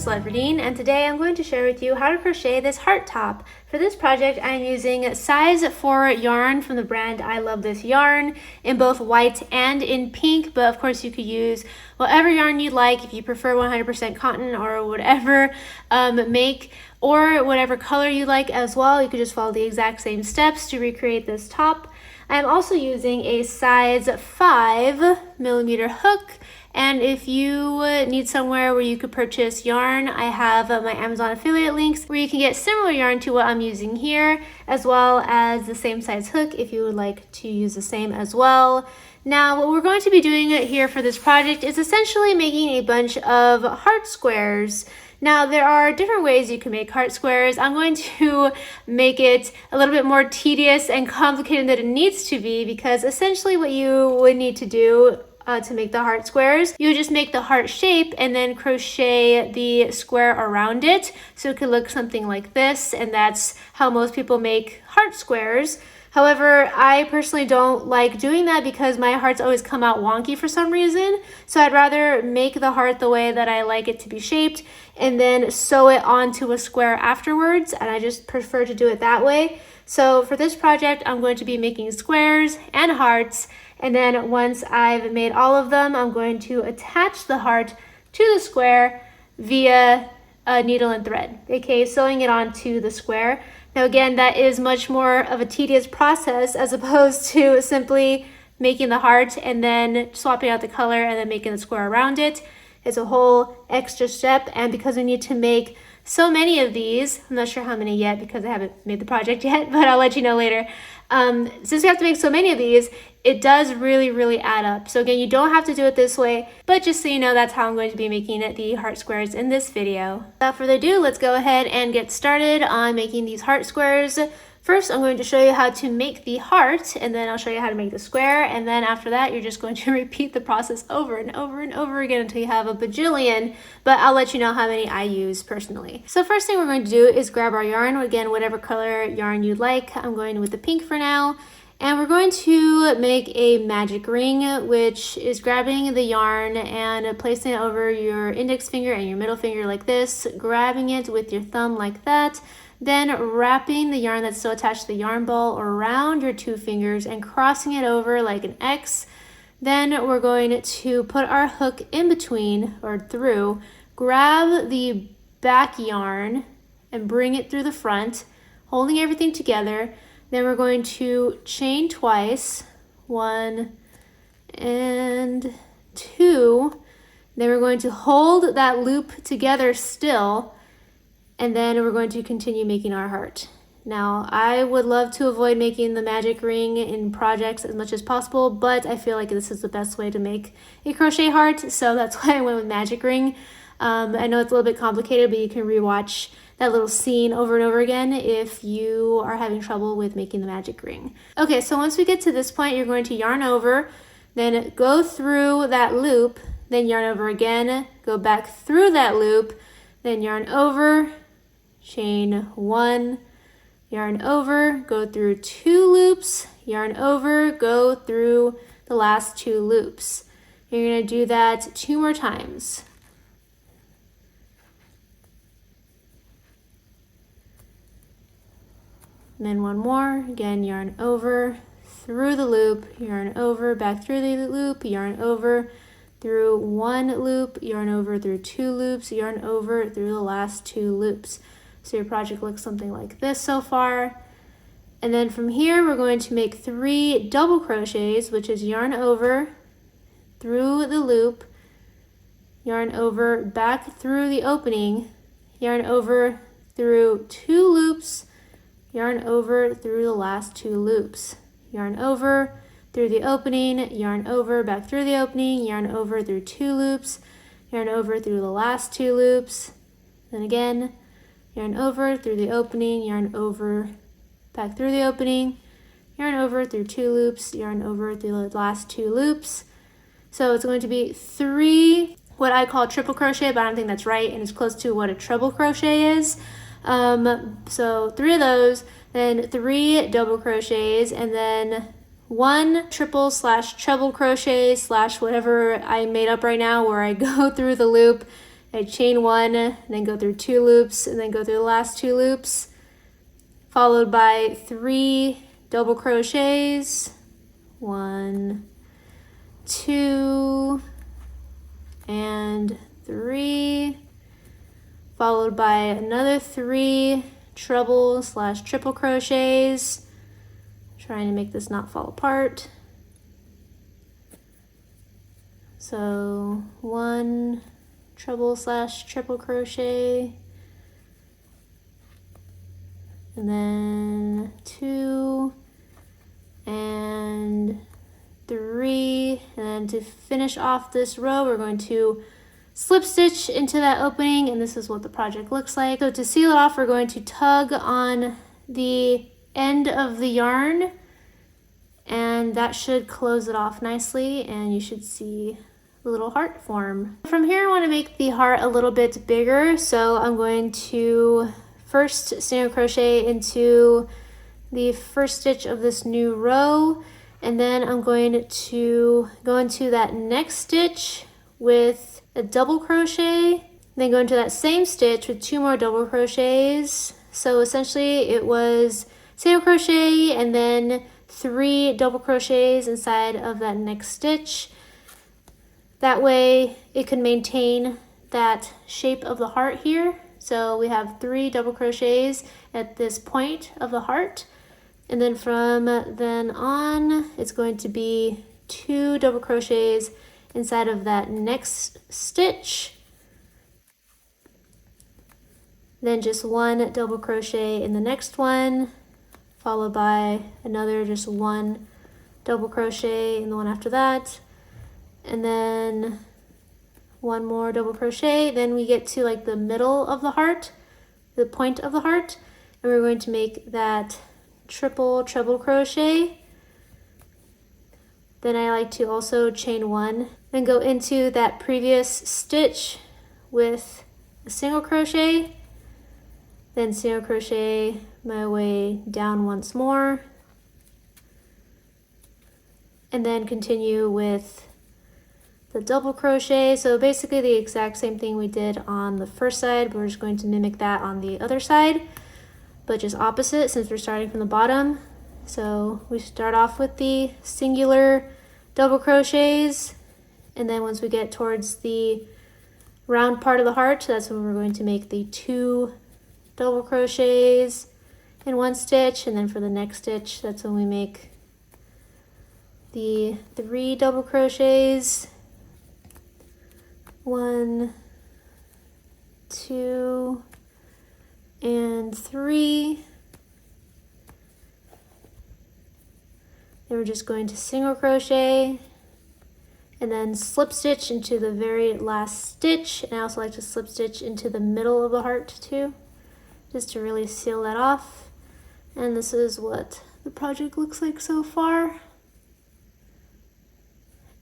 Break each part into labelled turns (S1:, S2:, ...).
S1: Crystal Everdeen, and today I'm going to share with you how to crochet this heart top. For this project, I'm using size 4 yarn from the brand I Love This Yarn in both white and in pink, but of course you could use whatever yarn you'd like if you prefer 100% cotton or whatever make or whatever color you like as well. You could just follow the exact same steps to recreate this top. I'm also using a size 5mm hook. And if you need somewhere where you could purchase yarn, I have my Amazon affiliate links where you can get similar yarn to what I'm using here, as well as the same size hook if you would like to use the same as well. Now, what we're going to be doing here for this project is essentially making a bunch of heart squares. Now, there are different ways you can make heart squares. I'm going to make it a little bit more tedious and complicated than it needs to be, because essentially what you would need to do to make the heart squares, you would just make the heart shape and then crochet the square around it, so it could look something like this, and that's how most people make heart squares. However, I personally don't like doing that because my hearts always come out wonky for some reason, so I'd rather make the heart the way that I like it to be shaped and then sew it onto a square afterwards, and I just prefer to do it that way. So for this project, I'm going to be making squares and hearts, and then once I've made all of them, I'm going to attach the heart to the square via a needle and thread, aka sewing it onto the square. Now again, that is much more of a tedious process as opposed to simply making the heart and then swapping out the color and then making the square around it. It's a whole extra step, and because we need to make so many of these, I'm not sure how many yet because I haven't made the project yet, but I'll let you know later. Since we have to make so many of these, it does really add up. So again, you don't have to do it this way, but just so you know, that's how I'm going to be making the heart squares in this video. Without further ado, let's go ahead and get started on making these heart squares. First, I'm going to show you how to make the heart, and then I'll show you how to make the square, and then after that, you're just going to repeat the process over and over again until you have a bajillion, but I'll let you know how many I use personally. So first thing we're going to do is grab our yarn, again, whatever color yarn you'd like. I'm going with the pink for now, and we're going to make a magic ring, which is grabbing the yarn and placing it over your index finger and your middle finger like this, grabbing it with your thumb like that, then wrapping the yarn that's still attached to the yarn ball around your two fingers and crossing it over like an X. Then we're going to put our hook in between or through, grab the back yarn and bring it through the front, holding everything together. Then we're going to chain twice, 1 and 2. Then we're going to hold that loop together still, and then we're going to continue making our heart. Now, I would love to avoid making the magic ring in projects as much as possible, but I feel like this is the best way to make a crochet heart, so that's why I went with magic ring. I know it's a little bit complicated, but you can rewatch that little scene over and over again if you are having trouble with making the magic ring. Okay, so once we get to this point, you're going to yarn over, then go through that loop, then yarn over again, go back through that loop, then yarn over, chain 1, yarn over, go through 2 loops, yarn over, go through the last 2 loops. You're going to do that 2 more times. And then 1 more, again, yarn over, through the loop, yarn over, back through the loop, yarn over, through 1 loop, yarn over through 2 loops, yarn over through the last 2 loops. So your project looks something like this so far. And then from here, we're going to make 3 double crochets, which is yarn over, through the loop, yarn over, back through the opening, yarn over through 2 loops, yarn over through the last 2 loops, yarn over through the opening, yarn over, back through the opening, yarn over through 2 loops, yarn over through the last 2 loops, then again, yarn over through the opening, yarn over, back through the opening, yarn over through 2 loops, yarn over through the last 2 loops. So it's going to be 3 what I call triple crochet, but I don't think that's right, and it's close to what a treble crochet is. So 3 of those, then 3 double crochets, and then 1 triple / treble crochet / whatever I made up right now, where I go through the loop I chain one, and then go through 2 loops, and then go through the last 2 loops, followed by 3 double crochets, 1, 2, and 3, followed by another 3 treble slash triple crochets, trying to make this not fall apart. So 1 treble slash triple crochet, and then 2 and 3, and then to finish off this row we're going to slip stitch into that opening, and this is what the project looks like. So to seal it off, we're going to tug on the end of the yarn, and that should close it off nicely, and you should see the little heart form. From here I want to make the heart a little bit bigger, so I'm going to first single crochet into the first stitch of this new row, and then I'm going to go into that next stitch with a double crochet, then go into that same stitch with 2 more double crochets. So essentially it was single crochet and then 3 double crochets inside of that next stitch. That way it can maintain that shape of the heart here. So we have 3 double crochets at this point of the heart, and then from then on it's going to be 2 double crochets inside of that next stitch, then just 1 double crochet in the next one, followed by another just 1 double crochet in the one after that, and then 1 more double crochet. Then we get to like the middle of the heart, the point of the heart, and we're going to make that triple treble crochet. Then I like to also chain 1, then go into that previous stitch with a single crochet, then single crochet my way down once more, and then continue with the double crochet. So basically the exact same thing we did on the first side, but we're just going to mimic that on the other side, but just opposite since we're starting from the bottom. So we start off with the singular double crochets, and then once we get towards the round part of the heart, that's when we're going to make the 2 double crochets in 1 stitch, and then for the next stitch that's when we make the 3 double crochets, 1, 2, and 3. Then we're just going to single crochet and then slip stitch into the very last stitch, and I also like to slip stitch into the middle of the heart too, just to really seal that off. And this is what the project looks like so far.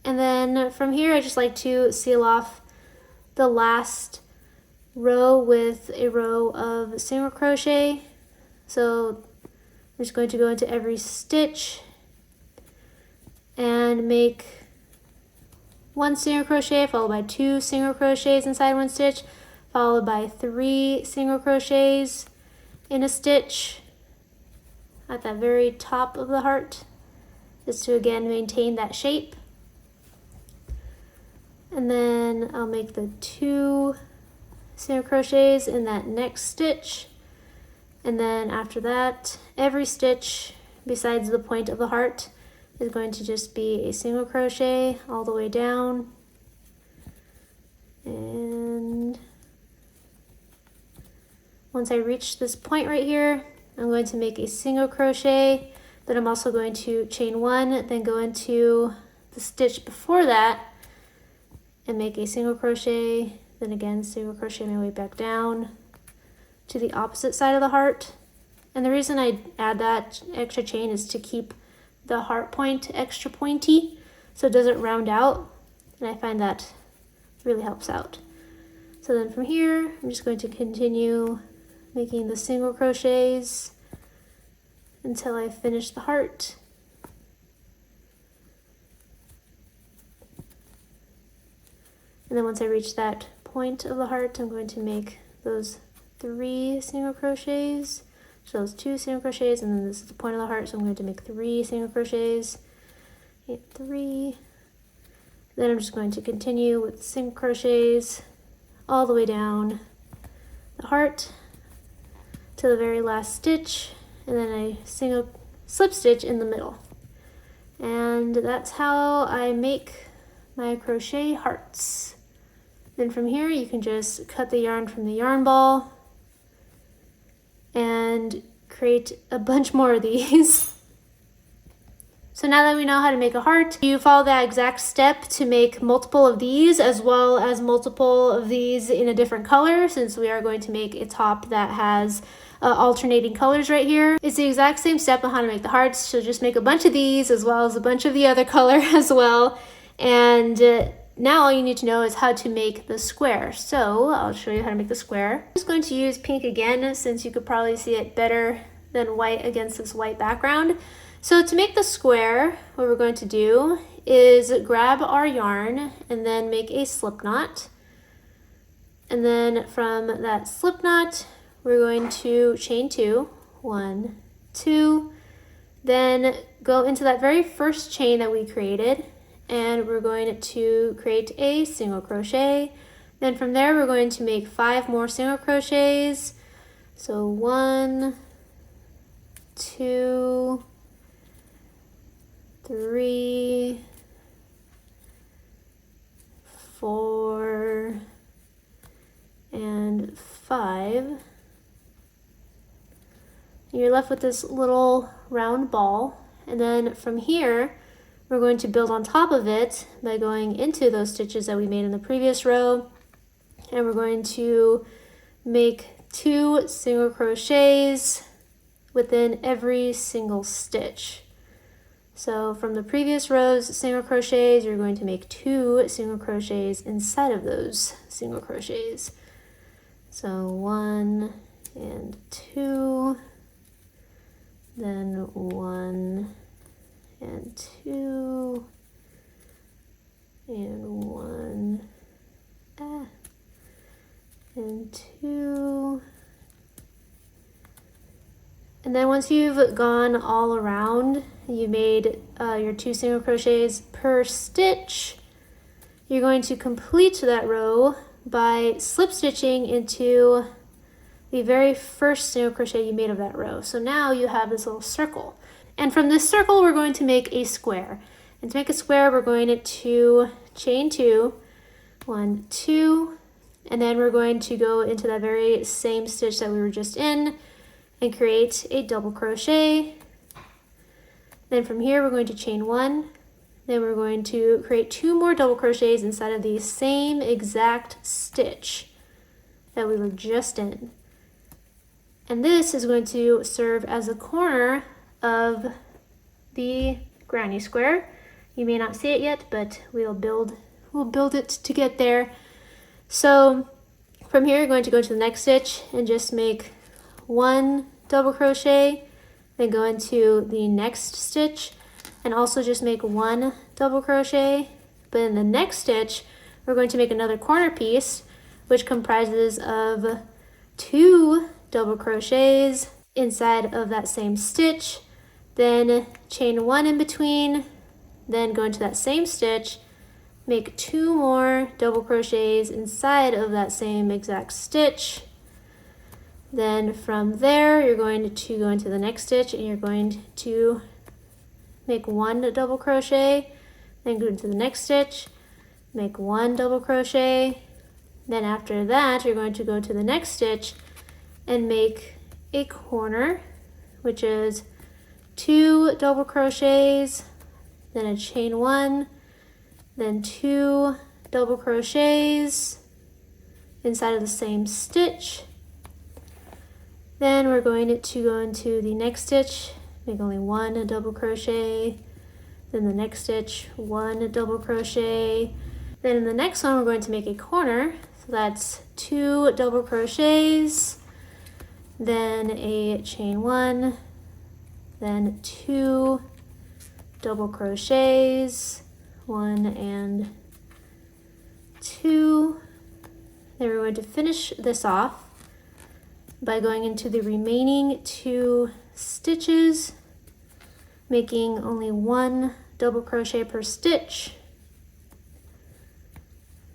S1: And then from here I just like to seal off the last row with a row of single crochet. So I'm just going to go into every stitch and make 1 single crochet followed by 2 single crochets inside 1 stitch, followed by 3 single crochets in a stitch at that very top of the heart, just to again maintain that shape. And then I'll make the 2 single crochets in that next stitch, and then after that every stitch besides the point of the heart is going to just be a single crochet all the way down. And once I reach this point right here, I'm going to make a single crochet, but I'm also going to chain 1, then go into the stitch before that and make a single crochet, then again single crochet my way back down to the opposite side of the heart. And the reason I add that extra chain is to keep the heart point extra pointy so it doesn't round out, and I find that really helps out. So then from here I'm just going to continue making the single crochets until I finish the heart. And then once I reach that point of the heart, I'm going to make those 3 single crochets. So those 2 single crochets, and then this is the point of the heart, so I'm going to make 3 single crochets. 3. Then I'm just going to continue with single crochets all the way down the heart to the very last stitch, and then a single slip stitch in the middle. And that's how I make my crochet hearts. Then from here you can just cut the yarn from the yarn ball and create a bunch more of these. So now that we know how to make a heart, you follow that exact step to make multiple of these, as well as multiple of these in a different color, since we are going to make a top that has alternating colors right here. It's the exact same step on how to make the hearts, so just make a bunch of these as well as a bunch of the other color as well. And now all you need to know is how to make the square. So I'll show you how to make the square. I'm just going to use pink again, since you could probably see it better than white against this white background. So to make the square, what we're going to do is grab our yarn and then make a slip knot. And then from that slip knot, we're going to chain 2, 1, 2, then go into that very first chain that we created, and we're going to create a single crochet. Then from there, we're going to make 5 more single crochets. So 1, 2, 3, 4, and 5. You're left with this little round ball, and then from here we're going to build on top of it by going into those stitches that we made in the previous row, and we're going to make 2 single crochets within every single stitch. So from the previous row's single crochets, you're going to make 2 single crochets inside of those single crochets. So 1 and 2, then 1 and 2, and 1 and 2. And then once you've gone all around, you made your 2 single crochets per stitch, you're going to complete that row by slip stitching into the very first single crochet you made of that row. So now you have this little circle. And from this circle, we're going to make a square. And to make a square, we're going to chain 2, 1, 2, and then we're going to go into that very same stitch that we were just in and create a double crochet. Then from here, we're going to chain 1, then we're going to create 2 more double crochets inside of the same exact stitch that we were just in. And this is going to serve as a corner of the granny square. You may not see it yet, but we'll build it to get there. So from here, you're going to go to the next stitch and just make 1 double crochet, then go into the next stitch and also just make 1 double crochet. But in the next stitch, we're going to make another corner piece, which comprises of 2 double crochets inside of that same stitch, then chain 1 in between, then go into that same stitch, make 2 more double crochets inside of that same exact stitch. Then from there, you're going to go into the next stitch and you're going to make 1 double crochet, then go into the next stitch, make 1 double crochet. Then after that, you're going to go to the next stitch and make a corner, which is 2 double crochets, then a chain 1, then 2 double crochets inside of the same stitch. Then we're going to go into the next stitch, make only 1 double crochet, then the next stitch, 1 double crochet. Then in the next one, we're going to make a corner, so that's 2 double crochets, then a chain 1, then 2 double crochets, 1 and 2, Then we're going to finish this off by going into the remaining 2 stitches, making only 1 double crochet per stitch.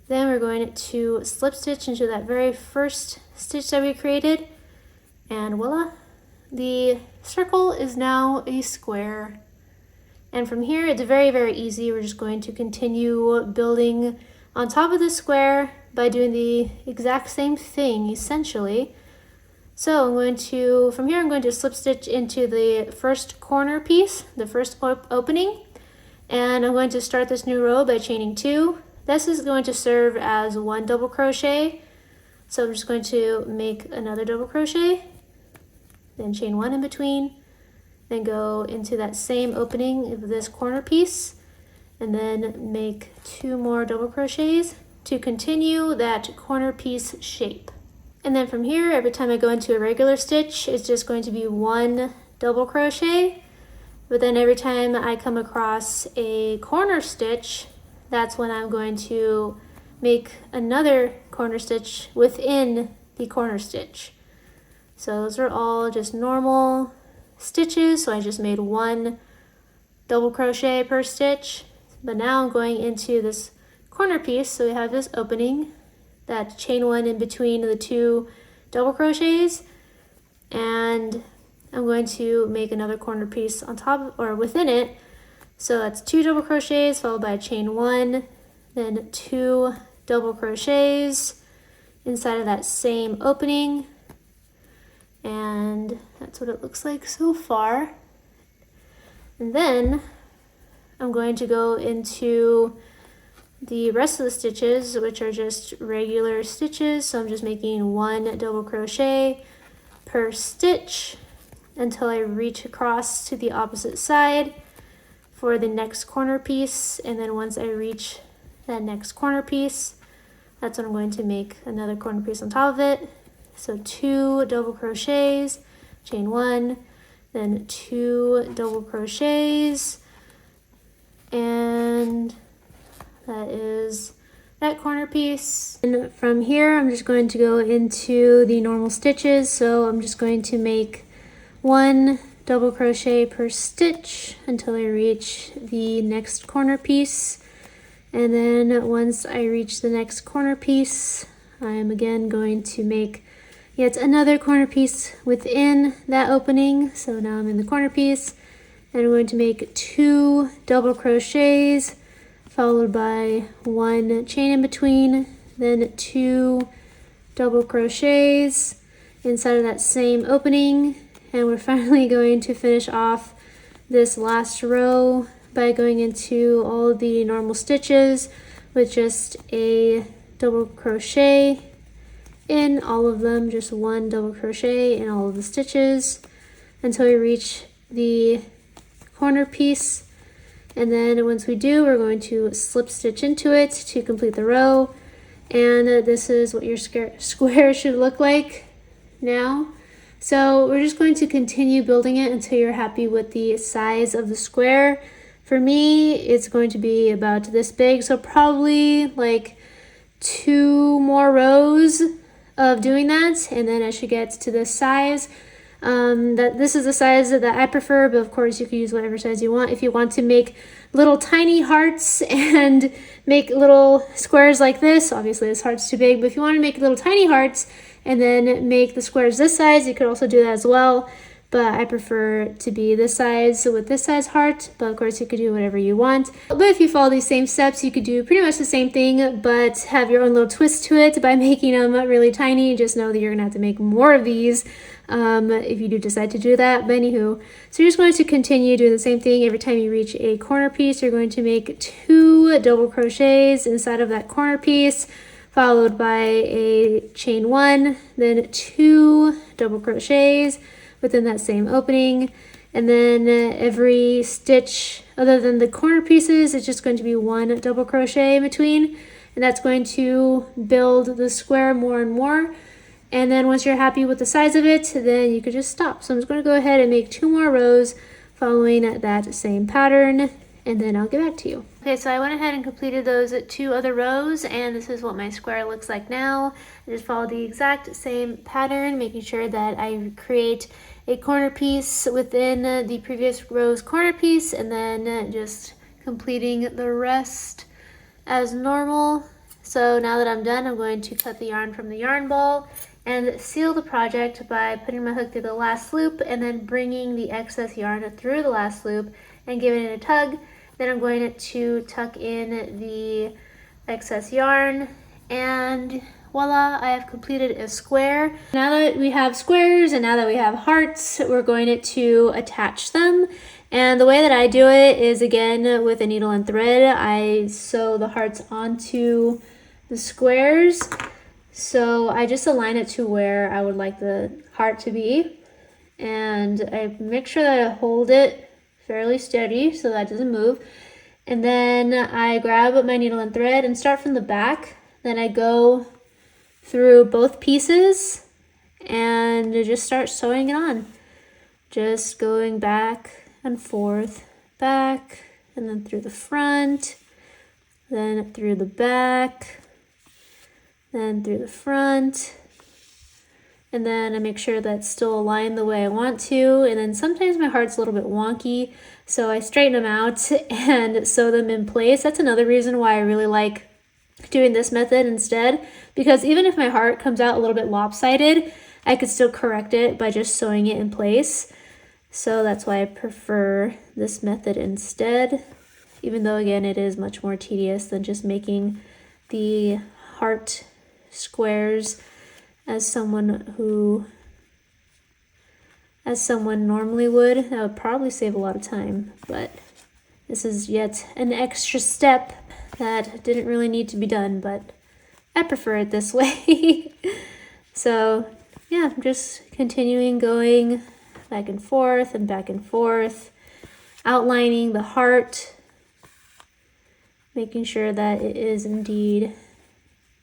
S1: Then we're going to slip stitch into that very first stitch that we created, and voila, the circle is now a square. And from here, it's very, very easy. We're just going to continue building on top of the square by doing the exact same thing, essentially. So I'm going to, from here, I'm going to slip stitch into the first corner piece, the first opening, and I'm going to start this new row by chaining 2. This is going to serve as 1 double crochet. So I'm just going to make another double crochet, then chain 1 in between, then go into that same opening of this corner piece, and then make 2 more double crochets to continue that corner piece shape. And then from here, every time I go into a regular stitch, it's just going to be 1 double crochet. But then every time I come across a corner stitch, that's when I'm going to make another corner stitch within the corner stitch. So those are all just normal stitches. So I just made 1 double crochet per stitch. But now I'm going into this corner piece. So we have this opening, that chain 1 in between the 2 double crochets, and I'm going to make another corner piece on top or within it. So that's 2 double crochets followed by a chain 1, then 2 double crochets inside of that same opening, and that's what it looks like so far. And then I'm going to go into the rest of the stitches, which are just regular stitches. So I'm just making 1 double crochet per stitch until I reach across to the opposite side for the next corner piece. And then once I reach that next corner piece, that's when I'm going to make another corner piece on top of it. So 2 double crochets, chain 1, then 2 double crochets, and that is that corner piece. And from here, I'm just going to go into the normal stitches. So I'm just going to make 1 double crochet per stitch until I reach the next corner piece. And then once I reach the next corner piece, I'm again going to make yet another corner piece within that opening. So now I'm in the corner piece, and I'm going to make 2 double crochets followed by 1 chain in between, then 2 double crochets inside of that same opening. And we're finally going to finish off this last row by going into all of the normal stitches with just a double crochet in all of them, just 1 double crochet in all of the stitches until we reach the corner piece. And then once we do, we're going to slip stitch into it to complete the row. And this is what your square should look like now. So we're just going to continue building it until you're happy with the size of the square. For me, it's going to be about this big, so probably like 2 more rows of doing that, and then I should get to this size. This is the size that I prefer, but of course you can use whatever size you want. If you want to make little tiny hearts and make little squares like this, obviously this heart's too big, but if you want to make little tiny hearts and then make the squares this size, you could also do that as well. But I prefer it to be this size, so with this size heart, but of course you could do whatever you want. But if you follow these same steps, you could do pretty much the same thing, but have your own little twist to it by making them really tiny. Just know that you're gonna have to make more of these if you do decide to do that. But anywho, so you're just going to continue doing the same thing. Every time you reach a corner piece, you're going to make 2 double crochets inside of that corner piece, followed by a chain 1, then 2 double crochets within that same opening. And then every stitch other than the corner pieces, it's just going to be 1 double crochet in between, and that's going to build the square more and more. And then once you're happy with the size of it, then you could just stop. So I'm just going to go ahead and make 2 more rows following that same pattern. and then I'll get back to you. Okay, so I went ahead and completed those 2 other rows, and this is what my square looks like now. I just followed the exact same pattern, making sure that I create a corner piece within the previous row's corner piece, and then just completing the rest as normal. So now that I'm done, I'm going to cut the yarn from the yarn ball and seal the project by putting my hook through the last loop and then bringing the excess yarn through the last loop and giving it a tug. Then I'm going to tuck in the excess yarn, and voila, I have completed a square. Now that we have squares and now that we have hearts, we're going to attach them. And the way that I do it is, again, with a needle and thread. I sew the hearts onto the squares. So I just align it to where I would like the heart to be. And I make sure that I hold it fairly steady so that it doesn't move. And then I grab my needle and thread and start from the back. Then I go through both pieces and just start sewing it on. Just going back and forth, back, and then through the front, then through the back, then through the front, and then I make sure that's still aligned the way I want to. And then sometimes my heart's a little bit wonky, so I straighten them out and sew them in place. That's another reason why I really like doing this method instead, because even if my heart comes out a little bit lopsided, I could still correct it by just sewing it in place. So that's why I prefer this method instead, even though, again, it is much more tedious than just making the heart squares as someone normally would. That would probably save a lot of time, but this is yet an extra step that didn't really need to be done, but I prefer it this way. So yeah, I'm just continuing going back and forth, outlining the heart, making sure that it is indeed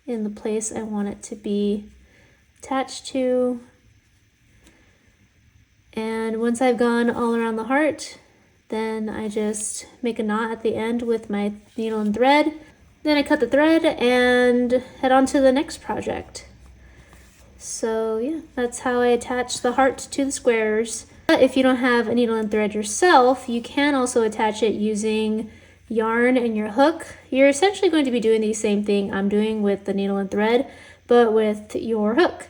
S1: in the place I want it to be attached to. And once I've gone all around the heart, then I just make a knot at the end with my needle and thread. Then I cut the thread and head on to the next project. So yeah, that's how I attach the heart to the squares. But if you don't have a needle and thread yourself, you can also attach it using yarn and your hook. You're essentially going to be doing the same thing I'm doing with the needle and thread, but with your hook.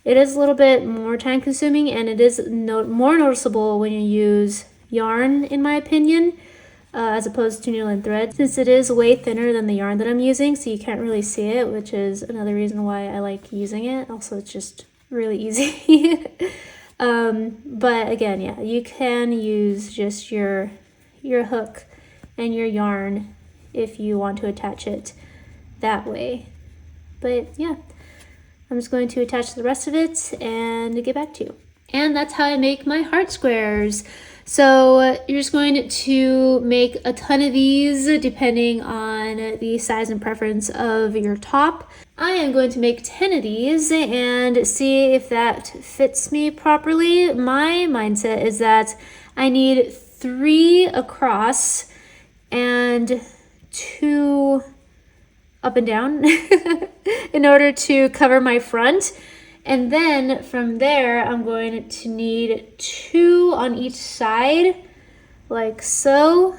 S1: It is a little bit more time consuming, and it is more noticeable when you use yarn, in my opinion, as opposed to needle and thread, since it is way thinner than the yarn that I'm using, so you can't really see it, which is another reason why I like using it. Also, it's just really easy. But again, yeah, you can use just your hook and your yarn if you want to attach it that way. But yeah, I'm just going to attach the rest of it and get back to you. And that's how I make my heart squares. So you're just going to make a ton of these depending on the size and preference of your top. I am going to make 10 of these and see if that fits me properly. My mindset is that I need 3 across and 2 up and down in order to cover my front. And then from there, I'm going to need 2 on each side, like so,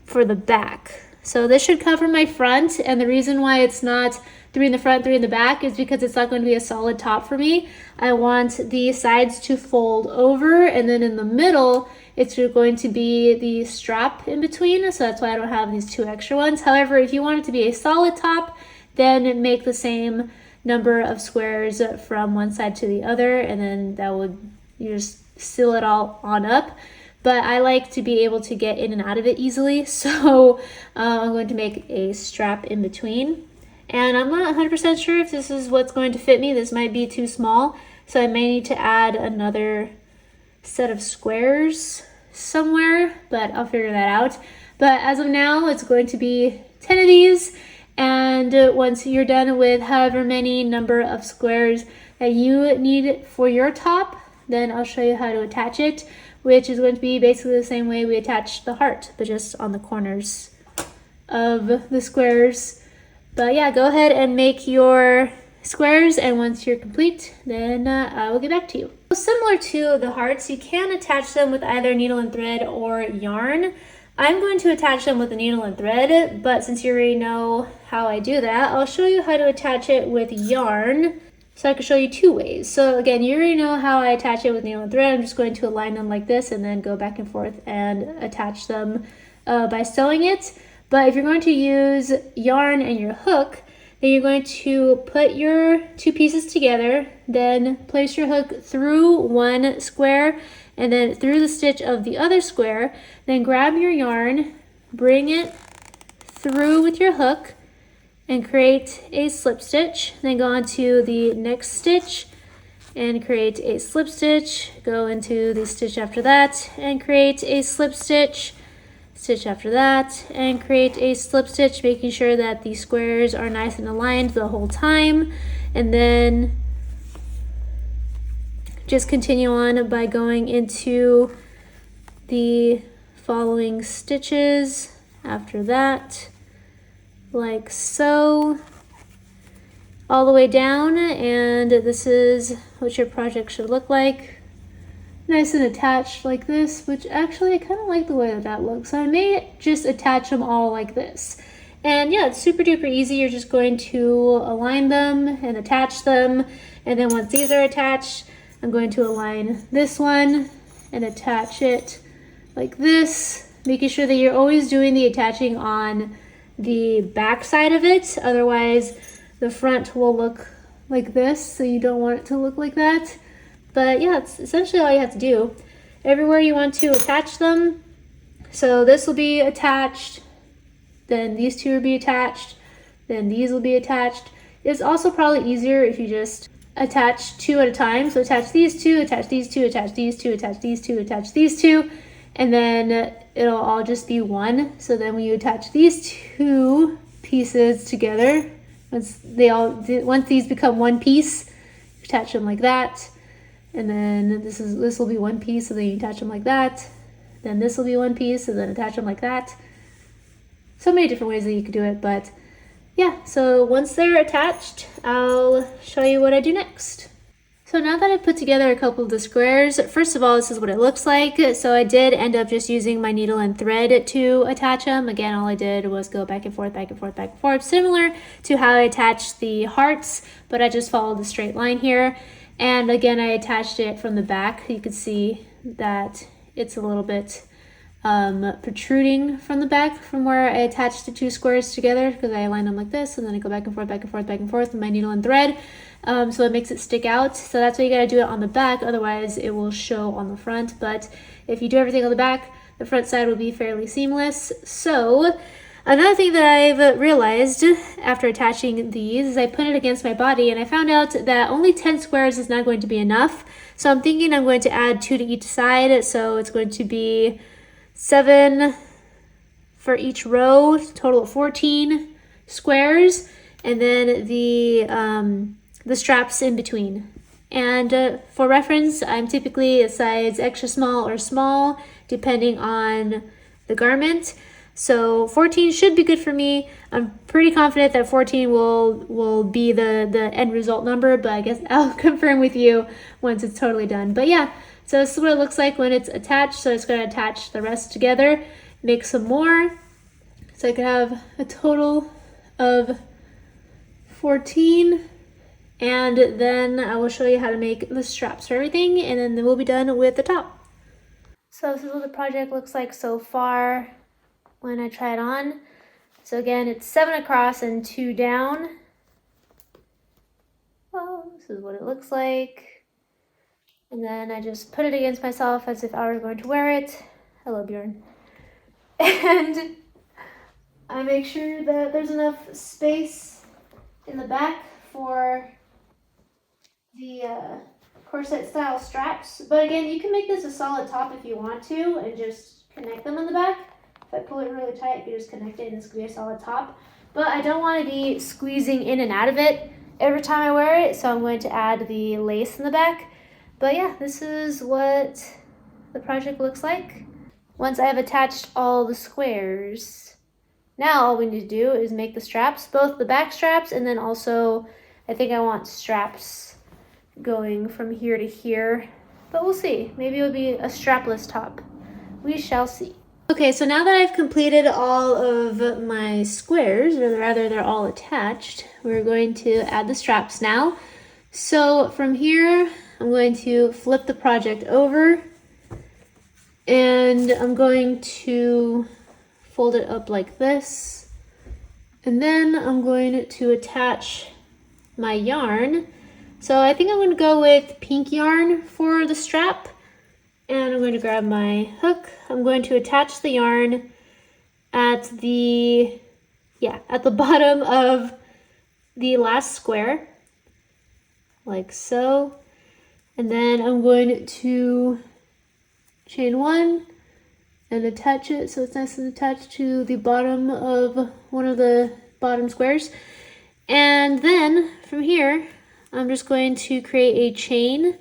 S1: for the back. So this should cover my front, and the reason why it's not 3 in the front, 3 in the back is because it's not going to be a solid top for me. I want the sides to fold over, and then in the middle, it's going to be the strap in between, so that's why I don't have these 2 extra ones. However, if you want it to be a solid top, then make the same number of squares from one side to the other, and then that would, you just seal it all on up. But I like to be able to get in and out of it easily, so I'm going to make a strap in between. And I'm not 100% sure if this is what's going to fit me. This might be too small, so I may need to add another set of squares somewhere, but I'll figure that out. But as of now, it's going to be 10 of these. And once you're done with however many number of squares that you need for your top, then I'll show you how to attach it. which is going to be basically the same way we attach the heart, but just on the corners of the squares. But yeah, go ahead and make your squares, and once you're complete, then I will get back to you. Similar to the hearts, you can attach them with either needle and thread or yarn. I'm going to attach them with a needle and thread, but since you already know how I do that, I'll show you how to attach it with yarn. So I can show you two ways. So again, you already know how I attach it with needle and thread. I'm just going to align them like this and then go back and forth and attach them by sewing it. But if you're going to use yarn and your hook, then you're going to put your two pieces together, then place your hook through one square and then through the stitch of the other square, then grab your yarn, bring it through with your hook, and create a slip stitch. Then go on to the next stitch and create a slip stitch. Go into the stitch after that and create a slip stitch. Stitch after that and create a slip stitch, making sure that the squares are nice and aligned the whole time. And then just continue on by going into the following stitches after that, like so, all the way down. And this is what your project should look like, nice and attached like this, which actually I kind of like the way that that looks. So I may just attach them all like this. And yeah, it's super duper easy. You're just going to align them and attach them, and then once these are attached, I'm going to align this one and attach it like this, making sure that you're always doing the attaching on the back side of it, otherwise the front will look like this, so you don't want it to look like that. But yeah, it's essentially all you have to do. Everywhere you want to attach them, so this will be attached, then these two will be attached, then these will be attached. It's also probably easier if you just attach two at a time. So attach these two, attach these two, attach these two, attach these two, attach these two, and then it'll all just be one. So then when you attach these two pieces together, once these become one piece, attach them like that. And then this will be one piece, so then you attach them like that. Then this will be one piece, and then attach them like that. So many different ways that you could do it, but yeah, so once they're attached, I'll show you what I do next. So now that I've put together a couple of the squares, first of all, this is what it looks like. So I did end up just using my needle and thread to attach them. Again, all I did was go back and forth, back and forth, back and forth, similar to how I attached the hearts, but I just followed the straight line here. And again, I attached it from the back. You can see that it's a little bit protruding from the back from where I attached the two squares together, because I align them like this, and then I go back and forth, back and forth, back and forth with my needle and thread. So it makes it stick out. So that's why you gotta do it on the back, otherwise it will show on the front. But if you do everything on the back, the front side will be fairly seamless. So another thing that I've realized after attaching these is I put it against my body, and I found out that only 10 squares is not going to be enough. So I'm thinking I'm going to add 2 to each side. So it's going to be 7 for each row, total of 14 squares, and then the straps in between. And for reference, I'm typically a size extra small or small, depending on the garment. So 14 should be good for me. I'm pretty confident that 14 will be the end result number, but I guess I'll confirm with you once it's totally done. But yeah, so this is what it looks like when it's attached. So it's going to attach the rest together, make some more. So I could have a total of 14. And then I will show you how to make the straps for everything, and then we'll be done with the top. So this is what the project looks like so far when I try it on. So again, it's 7 across and 2 down. Well, this is what it looks like. And then I just put it against myself as if I were going to wear it. Hello, Bjorn. And I make sure that there's enough space in the back for the corset style straps. But again, you can make this a solid top if you want to and just connect them in the back. If I pull it really tight, you just connect it and this could be a solid top. But I don't want to be squeezing in and out of it every time I wear it, so I'm going to add the lace in the back. But yeah, this is what the project looks like. Once I have attached all the squares, now all we need to do is make the straps, both the back straps and then also I think I want straps going from here to here, but we'll see. Maybe it'll be a strapless top. We shall see. Okay, so now that I've completed all of my squares, or rather they're all attached, we're going to add the straps now. So from here, I'm going to flip the project over and I'm going to fold it up like this. And then I'm going to attach my yarn. So I think I'm going to go with pink yarn for the strap. And I'm going to grab my hook. I'm going to attach the yarn at the bottom of the last square, like so. And then I'm going to chain one and attach it so it's nice and attached to the bottom of one of the bottom squares. And then from here, I'm just going to create a chain,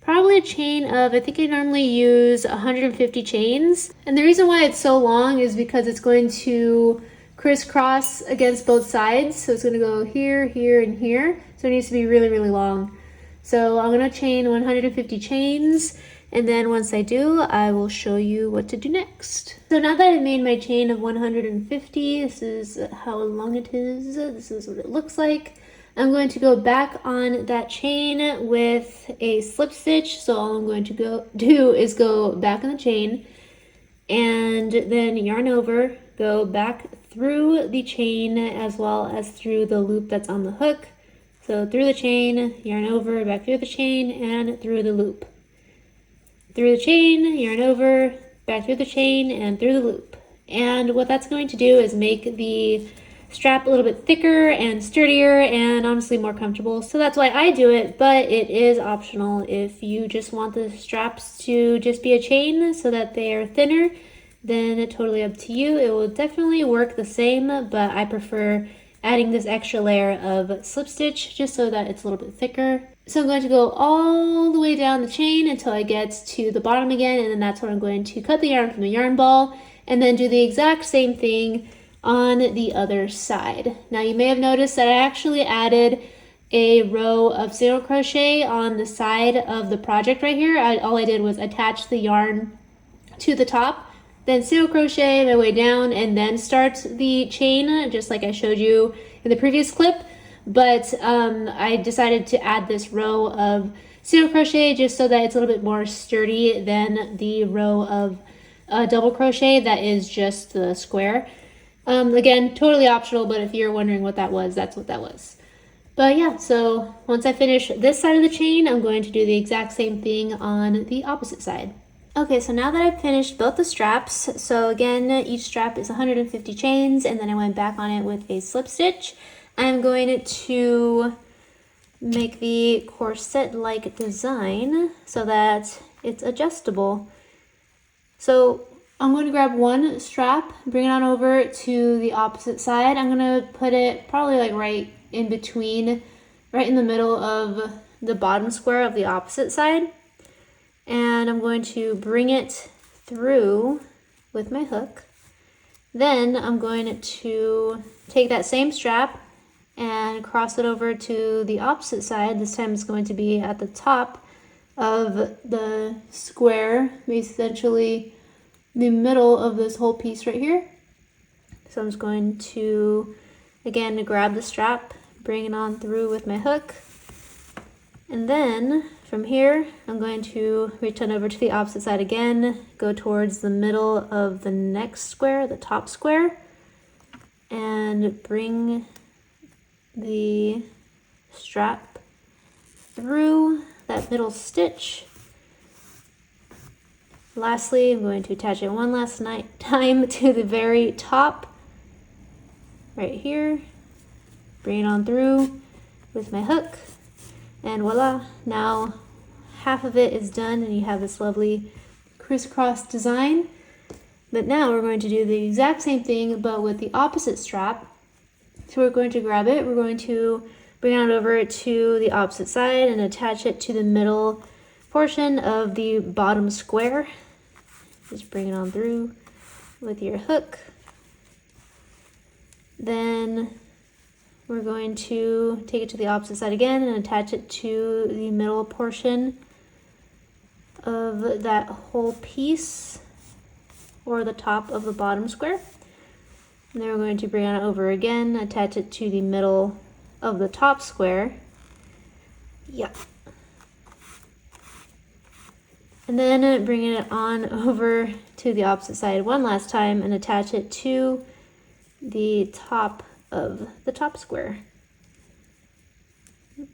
S1: probably a chain of, I think I normally use 150 chains. And the reason why it's so long is because it's going to crisscross against both sides. So it's going to go here, here, and here. So it needs to be really, really long. So I'm going to chain 150 chains. And then once I do, I will show you what to do next. So now that I've made my chain of 150, this is how long it is. This is what it looks like. I'm going to go back on that chain with a slip stitch. So all I'm going to do is go back on the chain and then yarn over, go back through the chain as well as through the loop that's on the hook. So through the chain, yarn over, back through the chain, and through the loop. Through the chain, yarn over, back through the chain, and through the loop. And what that's going to do is make the strap a little bit thicker and sturdier and honestly more comfortable. So that's why I do it, but it is optional. If you just want the straps to just be a chain so that they are thinner, then it's totally up to you. It will definitely work the same, but I prefer adding this extra layer of slip stitch just so that it's a little bit thicker. So I'm going to go all the way down the chain until I get to the bottom again, and then that's when I'm going to cut the yarn from the yarn ball and then do the exact same thing on the other side. Now you may have noticed that I actually added a row of single crochet on the side of the project right here. All I did was attach the yarn to the top, then single crochet my way down and then start the chain just like I showed you in the previous clip. But I decided to add this row of single crochet just so that it's a little bit more sturdy than the row of double crochet that is just the square. Again, totally optional, but if you're wondering what that was, that's what that was. But yeah, so once I finish this side of the chain, I'm going to do the exact same thing on the opposite side. Okay, so now that I've finished both the straps, so again, each strap is 150 chains, and then I went back on it with a slip stitch. I'm going to make the corset-like design so that it's adjustable. So I'm going to grab one strap, bring it on over to the opposite side. I'm going to put it probably like right in between, right in the middle of the bottom square of the opposite side. And I'm going to bring it through with my hook. Then I'm going to take that same strap and cross it over to the opposite side. This time it's going to be at the top of the square, essentially the middle of this whole piece right here. So I'm just going to, again, grab the strap, bring it on through with my hook. And then from here, I'm going to return over to the opposite side again, go towards the middle of the next square, the top square, and bring the strap through that middle stitch. Lastly, I'm going to attach it one last time to the very top, right here, bring it on through with my hook, and voila, now half of it is done and you have this lovely crisscross design. But now we're going to do the exact same thing but with the opposite strap. So we're going to grab it, we're going to bring it over to the opposite side and attach it to the middle portion of the bottom square. Just bring it on through with your hook. Then we're going to take it to the opposite side again and attach it to the middle portion of that whole piece, or the top of the bottom square. And then we're going to bring it over again, attach it to the middle of the top square. Yep. And then bring it on over to the opposite side one last time and attach it to the top of the top square. Just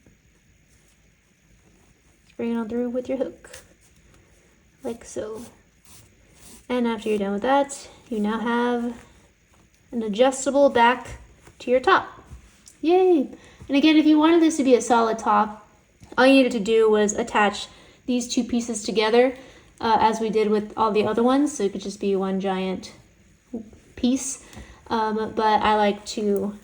S1: bring it on through with your hook, like so. And after you're done with that, you now have an adjustable back to your top. Yay! And again, if you wanted this to be a solid top, all you needed to do was attach these two pieces together as we did with all the other ones, so it could just be one giant piece. But I like to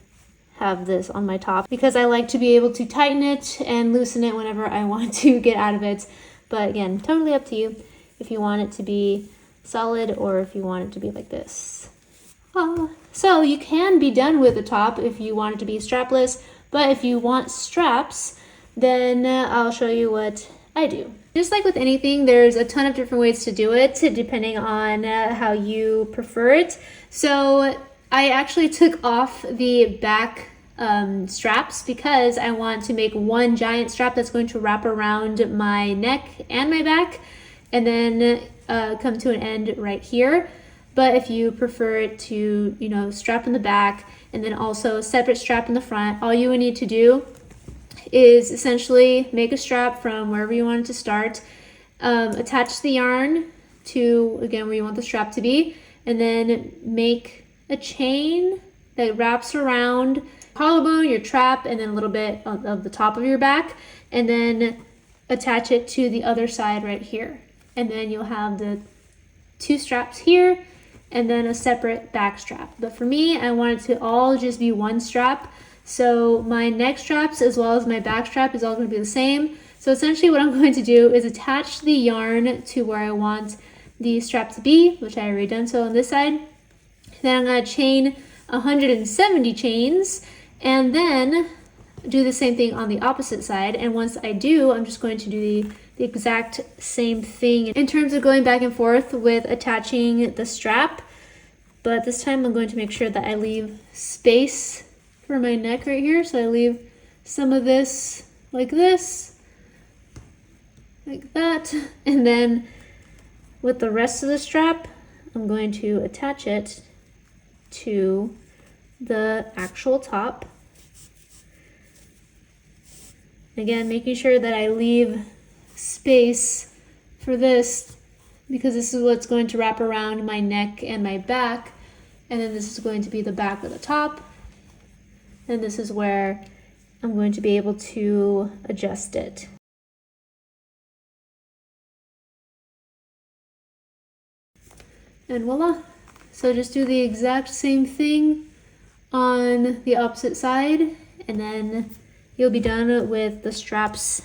S1: have this on my top because I like to be able to tighten it and loosen it whenever I want to get out of it. But again, totally up to you if you want it to be solid or if you want it to be like this. So you can be done with the top if you want it to be strapless, but if you want straps, then I'll show you what I do. Just like with anything, there's a ton of different ways to do it depending on how you prefer it. So I actually took off the back straps because I want to make one giant strap that's going to wrap around my neck and my back and then come to an end right here. But if you prefer it to, you know, strap in the back and then also a separate strap in the front, all you would need to do is essentially make a strap from wherever you want it to start, attach the yarn to, again, where you want the strap to be, and then make a chain that wraps around collarbone, your trap, and then a little bit of the top of your back, and then attach it to the other side right here. And then you'll have the two straps here and then a separate back strap. But for me, I want it to all just be one strap. So my neck straps as well as my back strap is all going to be the same. So essentially what I'm going to do is attach the yarn to where I want the strap to be, which I already done so on this side. Then I'm going to chain 170 chains and then do the same thing on the opposite side. And once I do, I'm just going to do the exact same thing in terms of going back and forth with attaching the strap. But this time I'm going to make sure that I leave space for my neck right here. So I leave some of this, like that. And then with the rest of the strap, I'm going to attach it to the actual top. Again, making sure that I leave space for this because this is what's going to wrap around my neck and my back. And then this is going to be the back of the top. And this is where I'm going to be able to adjust it. And voila. So just do the exact same thing on the opposite side, and then you'll be done with the straps,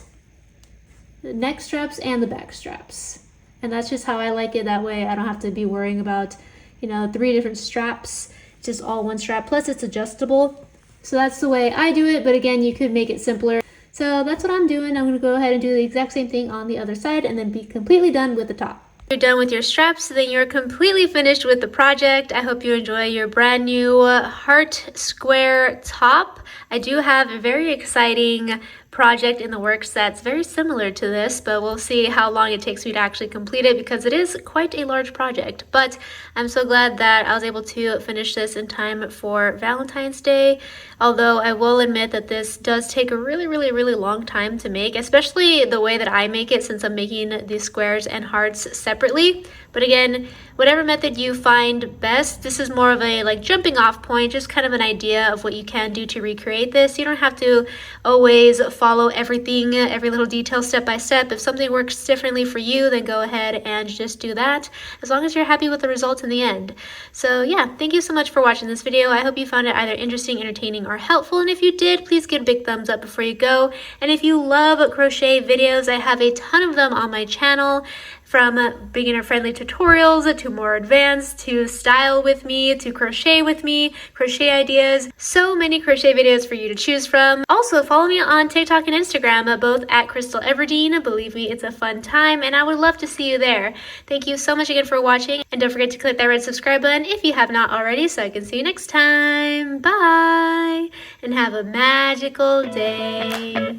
S1: the neck straps and the back straps. And that's just how I like it. That way I don't have to be worrying about, you know, 3 different straps. It's just all one strap, plus it's adjustable. So that's the way I do it, but again, you could make it simpler. So that's what I'm doing. I'm going to go ahead and do the exact same thing on the other side and then be completely done with the top. You're done with your straps, then you're completely finished with the project. I hope you enjoy your brand new heart square top. I do have a very exciting project in the works that's very similar to this, but we'll see how long it takes me to actually complete it because it is quite a large project. But I'm so glad that I was able to finish this in time for Valentine's Day, although I will admit that this does take a really long time to make, especially the way that I make it since I'm making the squares and hearts separately. But again, whatever method you find best, this is more of a like jumping off point, just kind of an idea of what you can do to recreate this. You don't have to always follow everything, every little detail step by step. If something works differently for you, then go ahead and just do that, as long as you're happy with the results in the end. So yeah, thank you so much for watching this video. I hope you found it either interesting, entertaining, or helpful. And if you did, please give a big thumbs up before you go. And if you love crochet videos, I have a ton of them on my channel from beginner-friendly tutorials to more advanced, to style with me, to crochet with me, crochet ideas. So many crochet videos for you to choose from. Also, follow me on TikTok and Instagram, both at Krystal Everdeen. Believe me, it's a fun time, and I would love to see you there. Thank you so much again for watching, and don't forget to click that red subscribe button if you have not already, so I can see you next time. Bye, and have a magical day.